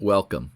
Welcome.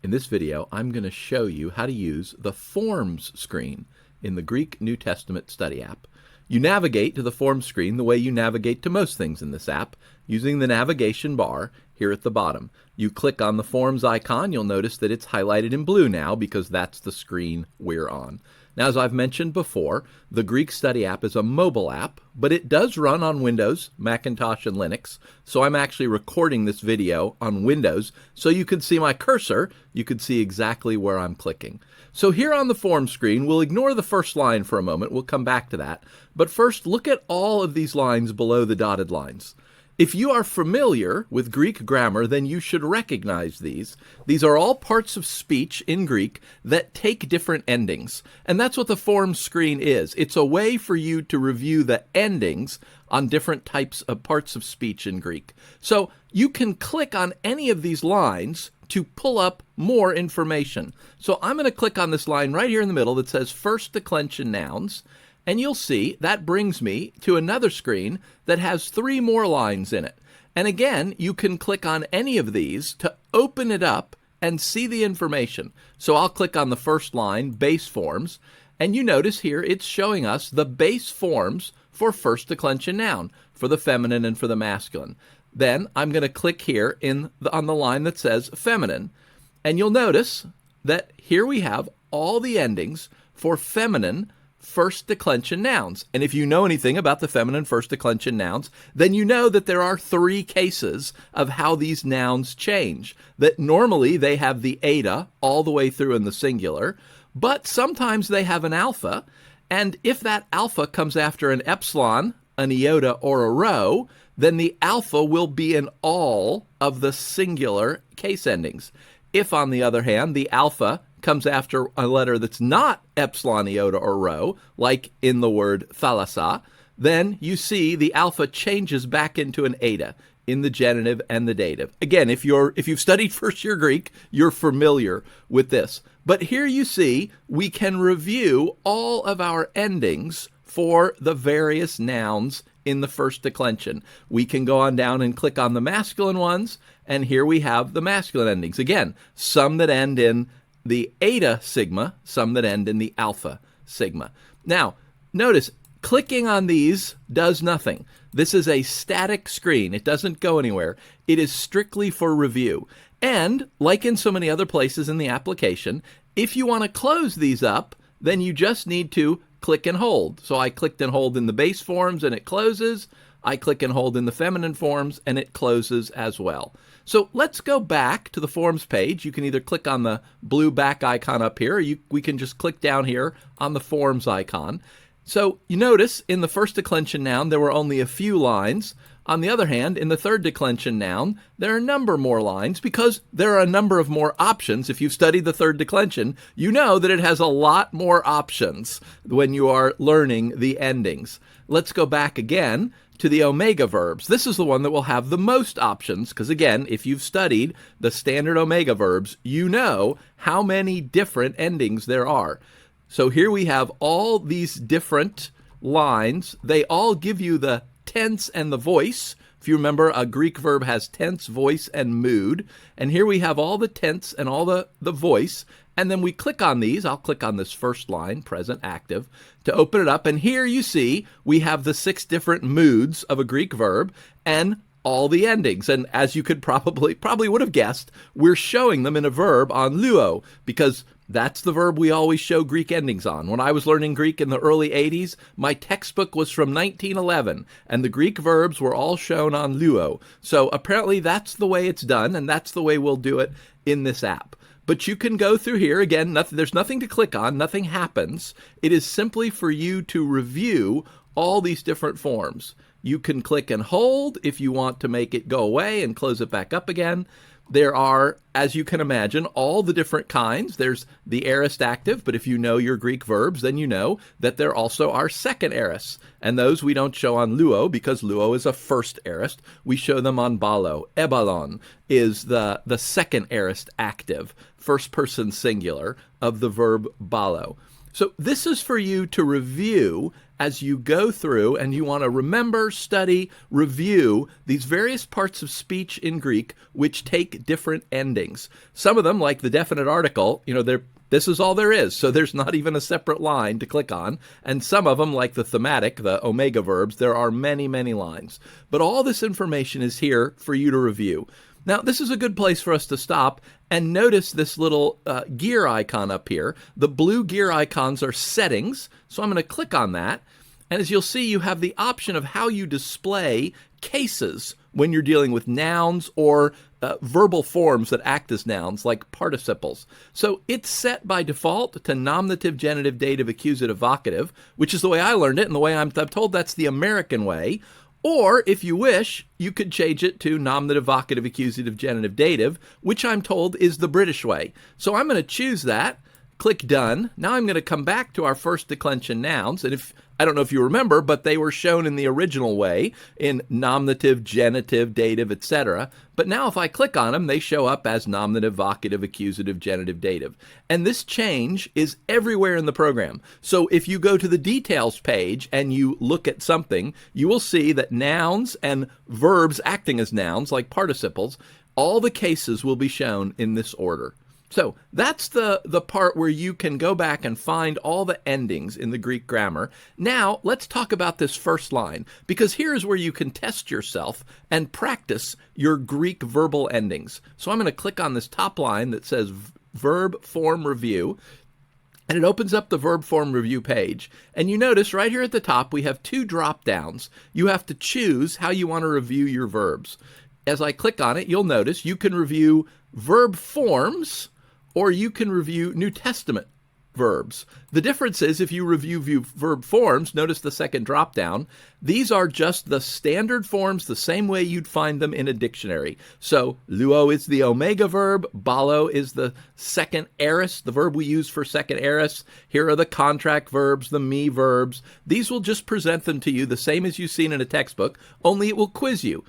In this video, I'm going to show you how to use the Forms screen in the Greek New Testament study app. You navigate to the Forms screen the way you navigate to most things in this app, using the navigation bar here at the bottom. You click on the Forms icon, you'll notice that it's highlighted in blue now because that's the screen we're on. Now, as I've mentioned before, the Greek Study app is a mobile app, but it does run on Windows, Macintosh, and Linux. So I'm actually recording this video on Windows so you can see my cursor. You can see exactly where I'm clicking. So here on the form screen, we'll ignore the first line for a moment. We'll come back to that. But first, look at all of these lines below the dotted lines. If you are familiar with Greek grammar, then you should recognize these. These are all parts of speech in Greek that take different endings. And that's what the form screen is. It's a way for you to review the endings on different types of parts of speech in Greek. So you can click on any of these lines to pull up more information. So I'm going to click on this line right here in the middle that says first declension nouns. And you'll see that brings me to another screen that has 3 more lines in it. And again, you can click on any of these to open it up and see the information. So I'll click on the first line, base forms, and you notice here it's showing us the base forms for first declension noun, for the feminine and for the masculine. Then I'm going to click here on the line that says feminine. And you'll notice that here we have all the endings for feminine first declension nouns. And if you know anything about the feminine first declension nouns, then you know that there are 3 cases of how these nouns change. That normally they have the eta all the way through in the singular, but sometimes they have an alpha. And if that alpha comes after an epsilon, an iota, or a rho, then the alpha will be in all of the singular case endings. If, on the other hand, the alpha comes after a letter that's not epsilon, iota, or rho, like in the word thalassa, then you see the alpha changes back into an eta in the genitive and the dative. Again, if you've studied first year Greek, you're familiar with this. But here you see we can review all of our endings for the various nouns in the first declension. We can go on down and click on the masculine ones, and here we have the masculine endings. Again, some that end in the eta sigma, some that end in the alpha sigma. Now, notice, clicking on these does nothing. This is a static screen. It doesn't go anywhere. It is strictly for review. And, like in so many other places in the application, if you want to close these up, then you just need to click and hold. So I clicked and hold in the base forms and it closes. I click and hold in the feminine forms and it closes as well. So let's go back to the forms page. You can either click on the blue back icon up here, or we can just click down here on the forms icon. So you notice in the first declension noun, there were only a few lines. On the other hand, in the third declension noun, there are a number more lines because there are a number of more options. If you've studied the third declension, you know that it has a lot more options when you are learning the endings. Let's go back again to the omega verbs. This is the one that will have the most options because, again, if you've studied the standard omega verbs, you know how many different endings there are. So here we have all these different lines. They all give you the tense and the voice. If you remember, a Greek verb has tense, voice, and mood. And here we have all the tense and all the voice. And then we click on these. I'll click on this first line, present active, to open it up. And here you see we have the 6 different moods of a Greek verb and all the endings. And as you could probably would have guessed, we're showing them in a verb on luo because that's the verb we always show Greek endings on. When I was learning Greek in the early 80s, my textbook was from 1911, and the Greek verbs were all shown on luo. So apparently that's the way it's done, and that's the way we'll do it in this app. But you can go through here. Again, there's nothing to click on. Nothing happens. It is simply for you to review all these different forms. You can click and hold if you want to make it go away and close it back up again. There are, as you can imagine, all the different kinds. There's the aorist active, but if you know your Greek verbs, then you know that there also are second aorists. And those we don't show on luo because luo is a first aorist. We show them on balo. Ebalon is the second aorist active, first person singular of the verb balo. So this is for you to review as you go through and you want to remember, study, review these various parts of speech in Greek which take different endings. Some of them, like the definite article, this is all there is, so there's not even a separate line to click on. And some of them, like the thematic, the omega verbs, there are many, many lines. But all this information is here for you to review. Now, this is a good place for us to stop and notice this little gear icon up here. The blue gear icons are settings, so I'm going to click on that. And as you'll see, you have the option of how you display cases when you're dealing with nouns or verbal forms that act as nouns, like participles. So it's set by default to nominative, genitive, dative, accusative, vocative, which is the way I learned it and the way I'm told that's the American way. Or, if you wish, you could change it to nominative, vocative, accusative, genitive, dative, which I'm told is the British way. So I'm going to choose that, click Done. Now I'm going to come back to our first declension nouns, and I don't know if you remember, but they were shown in the original way in nominative, genitive, dative, etc. But now if I click on them, they show up as nominative, vocative, accusative, genitive, dative. And this change is everywhere in the program. So if you go to the details page and you look at something, you will see that nouns and verbs acting as nouns, like participles, all the cases will be shown in this order. So that's the part where you can go back and find all the endings in the Greek grammar. Now, let's talk about this first line, because here's where you can test yourself and practice your Greek verbal endings. So I'm going to click on this top line that says Verb Form Review, and it opens up the Verb Form Review page. And you notice right here at the top, we have two drop-downs. You have to choose how you want to review your verbs. As I click on it, you'll notice you can review verb forms, or you can review New Testament verbs. The difference is if you review verb forms, notice the second drop down, these are just the standard forms the same way you'd find them in a dictionary. So luo is the omega verb, balo is the second aorist, the verb we use for second aorist. Here are the contract verbs, the me verbs. These will just present them to you the same as you've seen in a textbook, only it will quiz you.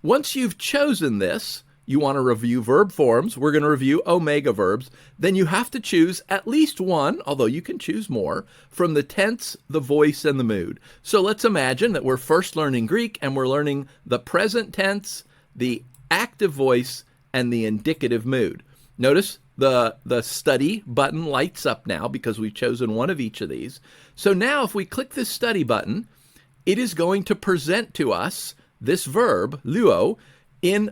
Once you've chosen this, you want to review verb forms, we're going to review omega verbs, then you have to choose at least one, although you can choose more, from the tense, the voice, and the mood. So let's imagine that we're first learning Greek and we're learning the present tense, the active voice, and the indicative mood. Notice the study button lights up now because we've chosen one of each of these. So now if we click this study button, it is going to present to us this verb, luo,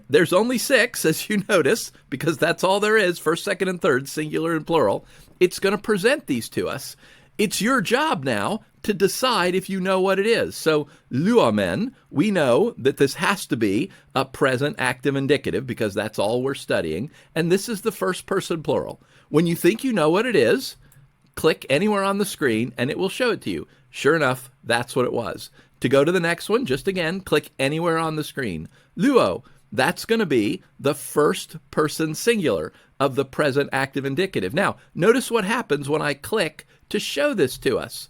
there's only 6, as you notice, because that's all there is, first, second, and third, singular and plural. It's going to present these to us. It's your job now to decide if you know what it is. So, luomen, we know that this has to be a present active indicative because that's all we're studying, and this is the first person plural. When you think you know what it is, click anywhere on the screen and it will show it to you. Sure enough, that's what it was. To go to the next one, just again, click anywhere on the screen. Luo. That's going to be the first person singular of the present active indicative. Now, notice what happens when I click to show this to us.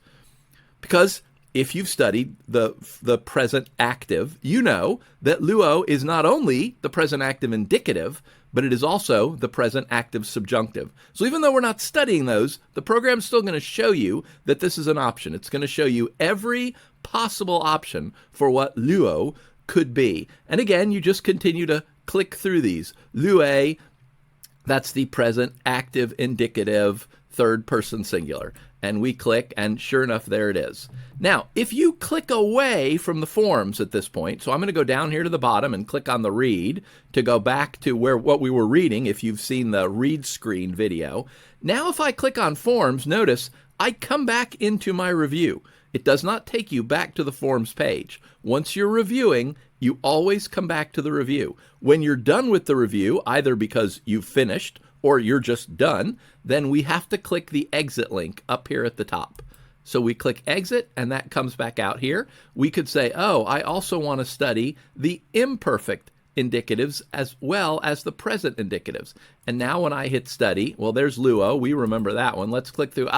Because if you've studied the present active, you know that luo is not only the present active indicative, but it is also the present active subjunctive. So even though we're not studying those, the program's still going to show you that this is an option. It's going to show you every possible option for what luo could be. And again, you just continue to click through these. Lue, that's the present active indicative third person singular. And we click, and sure enough, there it is. Now, if you click away from the forms at this point, so I'm going to go down here to the bottom and click on the read to go back to what we were reading, if you've seen the read screen video. Now, if I click on forms, notice I come back into my review. It does not take you back to the forms page. Once you're reviewing, you always come back to the review. When you're done with the review, either because you've finished or you're just done, then we have to click the exit link up here at the top. So we click exit and that comes back out here. We could say, oh, I also want to study the imperfect indicatives as well as the present indicatives. And now when I hit study, well, there's luo. We remember that one. Let's click through.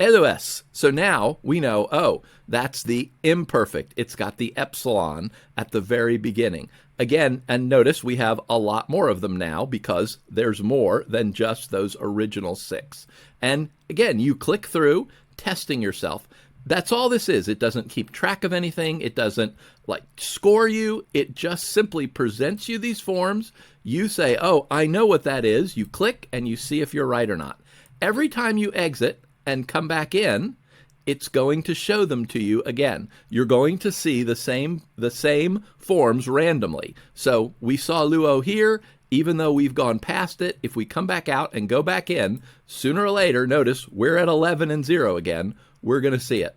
Elues. So now we know, oh, that's the imperfect. It's got the epsilon at the very beginning. Again, and notice we have a lot more of them now because there's more than just those original 6. And again, you click through, testing yourself. That's all this is. It doesn't keep track of anything. It doesn't like score you. It just simply presents you these forms. You say, oh, I know what that is. You click and you see if you're right or not. Every time you exit and come back in, it's going to show them to you again. You're going to see the same forms randomly. So we saw Luo here. Even though we've gone past it, if we come back out and go back in, sooner or later, notice we're at 11 and 0 again. We're going to see it.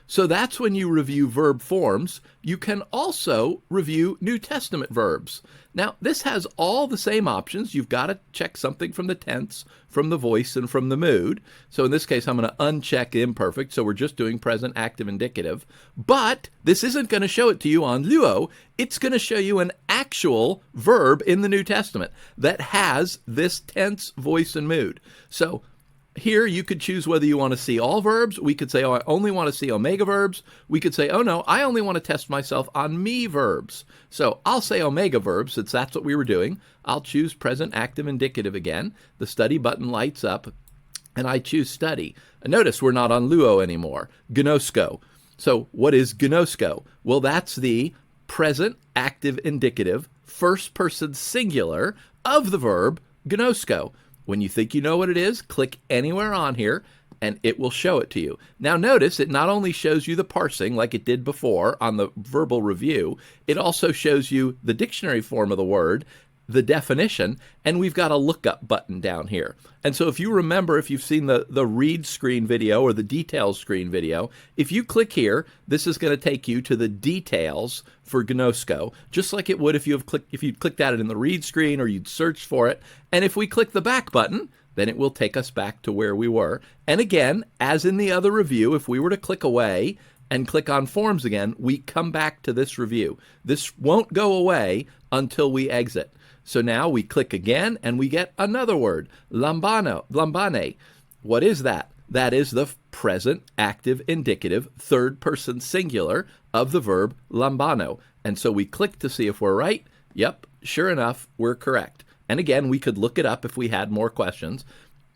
So that's when you review verb forms. You can also review New Testament verbs. Now, this has all the same options. You've got to check something from the tense, from the voice, and from the mood. So in this case, I'm going to uncheck imperfect, so we're just doing present, active, indicative. But this isn't going to show it to you on Luo. It's going to show you an actual verb in the New Testament that has this tense, voice, and mood. So here you could choose whether you want to see all verbs. We could say, oh, I only want to see omega verbs. We could say, oh no, I only want to test myself on me verbs. So I'll say omega verbs since that's what we were doing. I'll choose present, active, indicative again. The study button lights up and I choose study. And notice we're not on Luo anymore. Gnosko. So what is gnosko? Well, that's the present, active, indicative, first person singular of the verb gnosko. When you think you know what it is, click anywhere on here and it will show it to you. Now notice it not only shows you the parsing like it did before on the verbal review, it also shows you the dictionary form of the word, the definition, and we've got a lookup button down here. And so if you remember, if you've seen the read screen video or the details screen video, if you click here, this is going to take you to the details for gnosko, just like it would if you'd clicked at it in the read screen or you'd searched for it. And if we click the back button, then it will take us back to where we were. And again, as in the other review, if we were to click away and click on forms again, we come back to this review. This won't go away until we exit. So now we click again and we get another word, lambane. What is that? That is the present, active, indicative, third person singular of the verb lambano. And so we click to see if we're right. Yep, sure enough, we're correct. And again, we could look it up if we had more questions.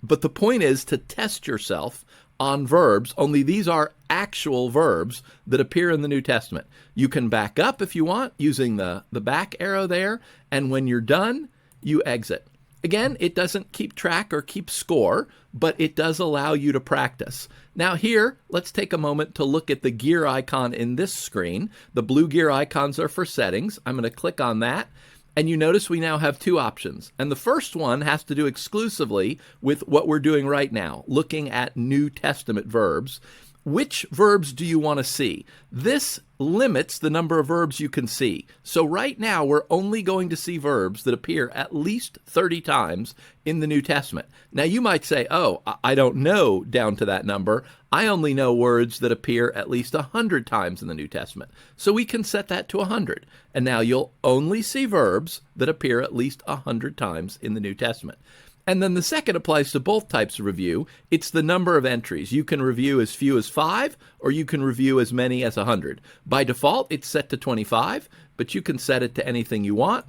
But the point is to test yourself on verbs, only these are actual verbs that appear in the New Testament. You can back up if you want using the back arrow there, and when you're done, you exit. Again, it doesn't keep track or keep score, but it does allow you to practice. Now here, let's take a moment to look at the gear icon in this screen. The blue gear icons are for settings. I'm going to click on that. And you notice we now have two options. And the first one has to do exclusively with what we're doing right now, looking at New Testament verbs. Which verbs do you want to see? This limits the number of verbs you can see. So right now, we're only going to see verbs that appear at least 30 times in the New Testament. Now, you might say, oh, I don't know down to that number. I only know words that appear at least 100 times in the New Testament. So we can set that to 100. And now you'll only see verbs that appear at least 100 times in the New Testament. And then the second applies to both types of review. It's the number of entries. You can review as few as 5, or you can review as many as 100. By default, it's set to 25, but you can set it to anything you want.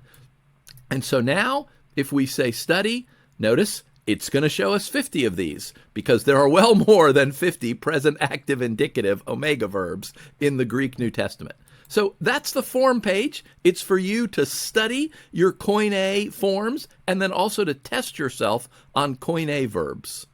And so now, if we say study, notice it's going to show us 50 of these, because there are well more than 50 present, active, indicative omega verbs in the Greek New Testament. So that's the form page. It's for you to study your Koine forms and then also to test yourself on Koine verbs.